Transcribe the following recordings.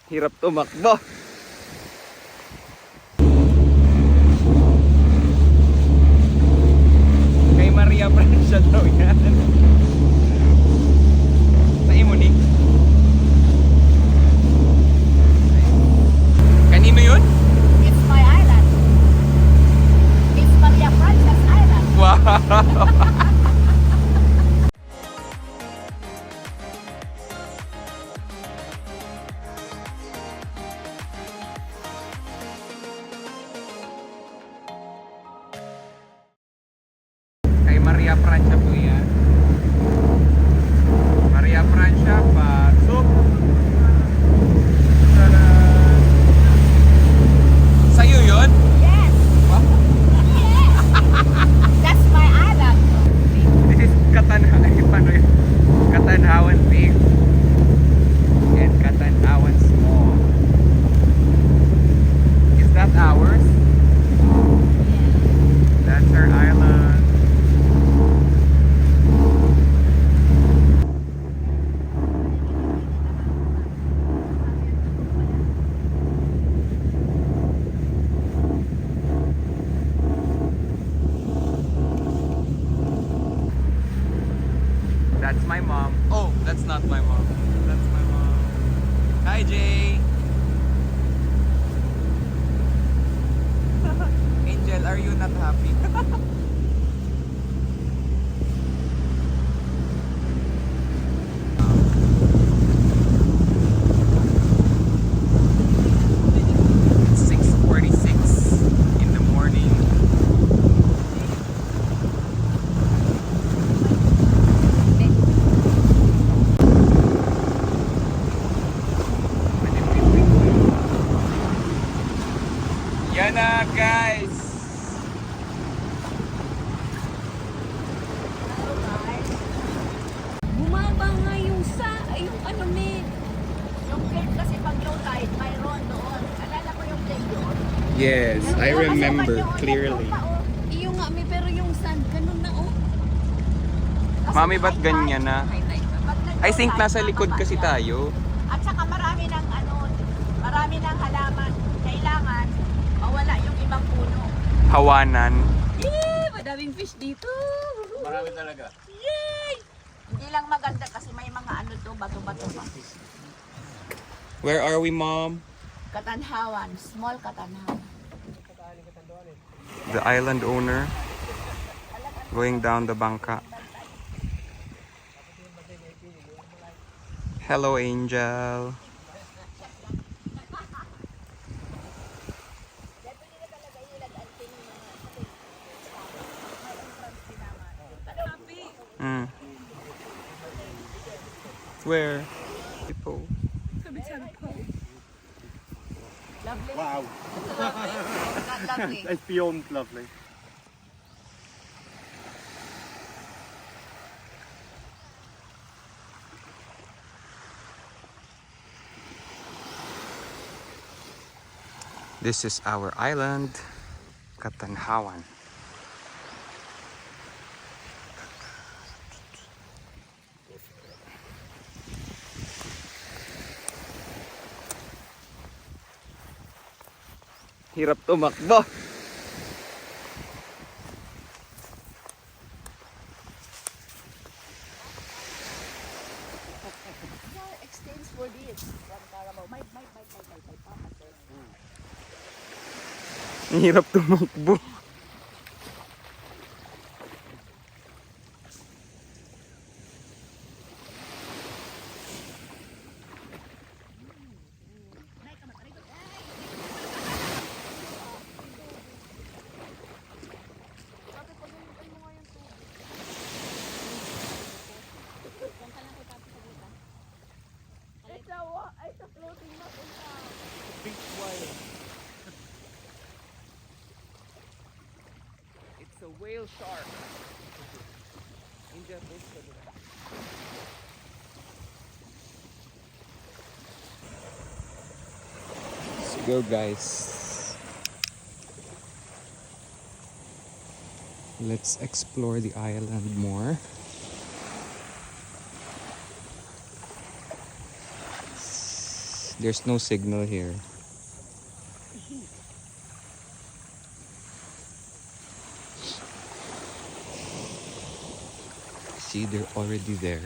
Hirap tumakbo. Kay Maria Francia daw yan. Sa Imunik. Kanino yun? It's my island. It's Maria Francia's island. Wow! Kay Maria Francia po yan. Maria Francia, pasok. Tada! Sa'yo yun? Yes. Yes. That's my island. This is Katanhawan Big and Katanhawan Small. Is that ours? That's our island. That's my mom. Oh, that's not my mom. That's my mom. Hi, Jay. Angel, are you not happy? It's 6:46 in the morning. Yan na, guys. Bumaba nga yung ano yung gate kasi pag low tide, mayroon doon. Alala ko yung gate doon. Yes, I remember clearly. Iyo nga, pero yung sand, ganun na oh. Mami, ba't ganyan na? I think nasa likod kasi tayo. tayo. At saka marami ng halaman. Kailangan mawala yung ibang puno. Hawanan. Yay! Madaming fish dito. Marami talaga. Yay! Hindi lang maganda kasi may mga ano to, bato-bato pa. Where are we, Mom? Katanhawan, small Katanhawan. The island owner going down the bangka. Hello, Angel. Mm. Where? People. Lovely. Wow. Not lovely. It's beyond lovely. This is our island, Katanhawan. Hirap tumakbo. Extends for this. One Carabao. May Papa sir. Hirap tumakbo. It's a floating mountain. Big whale. It's a whale shark. India post ka dito. Let's go, guys. Let's explore the island more. There's no signal here. See, they're already there.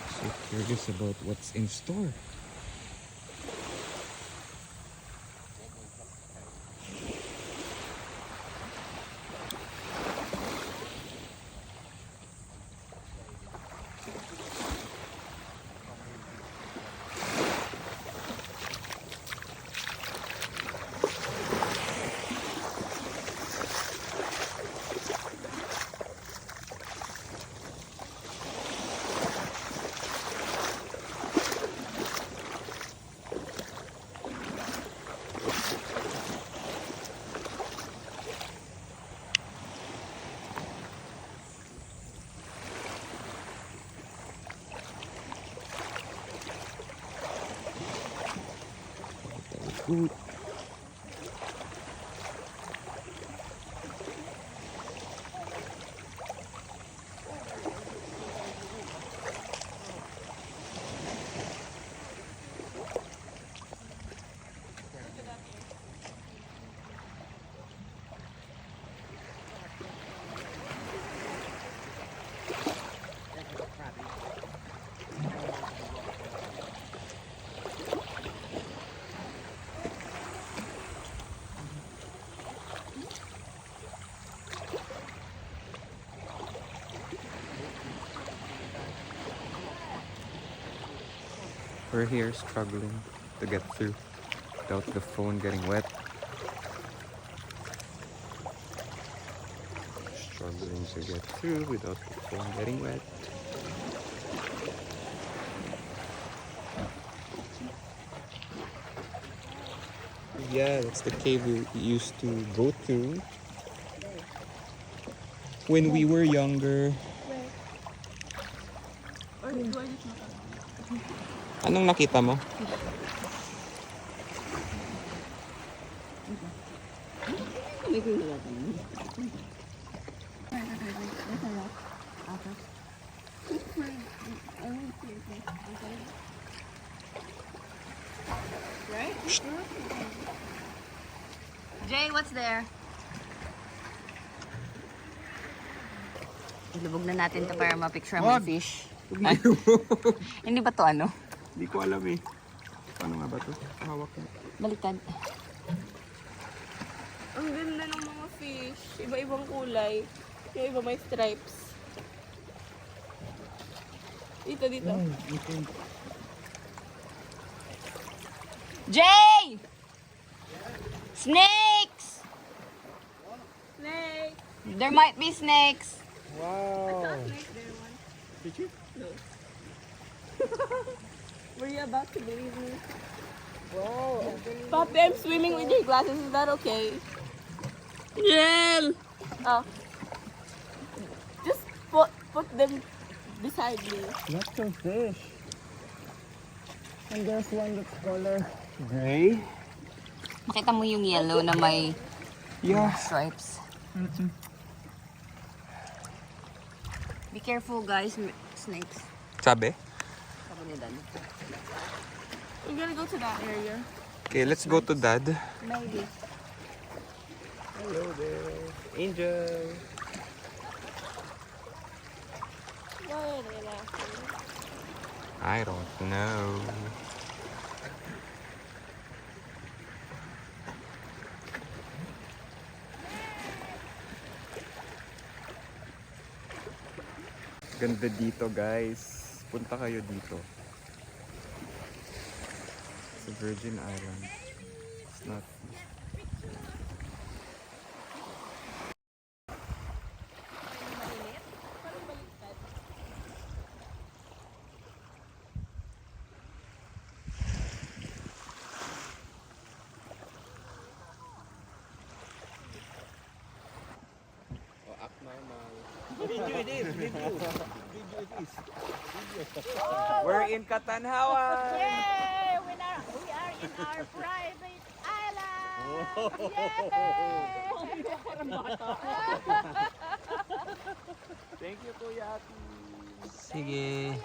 So curious about what's in store. Good. We're here struggling to get through without the phone getting wet. Struggling to get through without the phone getting wet. Yeah, that's the cave we used to go to when we were younger. Anong nakita mo? Right? Jay, what's there? Ilubog na natin to para ma-picture mo yung fish. Hindi ba to ano? Hindi ko alam eh. Paano nga ba ito? Hawak na. Baliktad. Ang ganda ng mga fish. Iba-ibang kulay. Yung iba may stripes. Dito, dito. Jay! Snakes! Snake! There might be snakes. Wow! Snake there one. Did you? No. Were you about to believe me? Wow! Papi, I'm swimming with your glasses. Is that okay? Yeah. Oh. Just put them beside me. Lots of fish. And there's one that's color gray. Makita mo yung yellow na may stripes. Be careful guys, snakes. Sabi? Sabi ni Dan. We're gonna go to that area. Okay, let's go to Dad. Maybe. Hello there. Angel. Why are they laughing? I don't know. Ganda dito guys. Punta kayo dito. Sa Virgin Islands. It's not... Video it is. Video it is. We're in Katanhawan! Yay! We are in our private island! Thank you, Kuya Ati. Sige.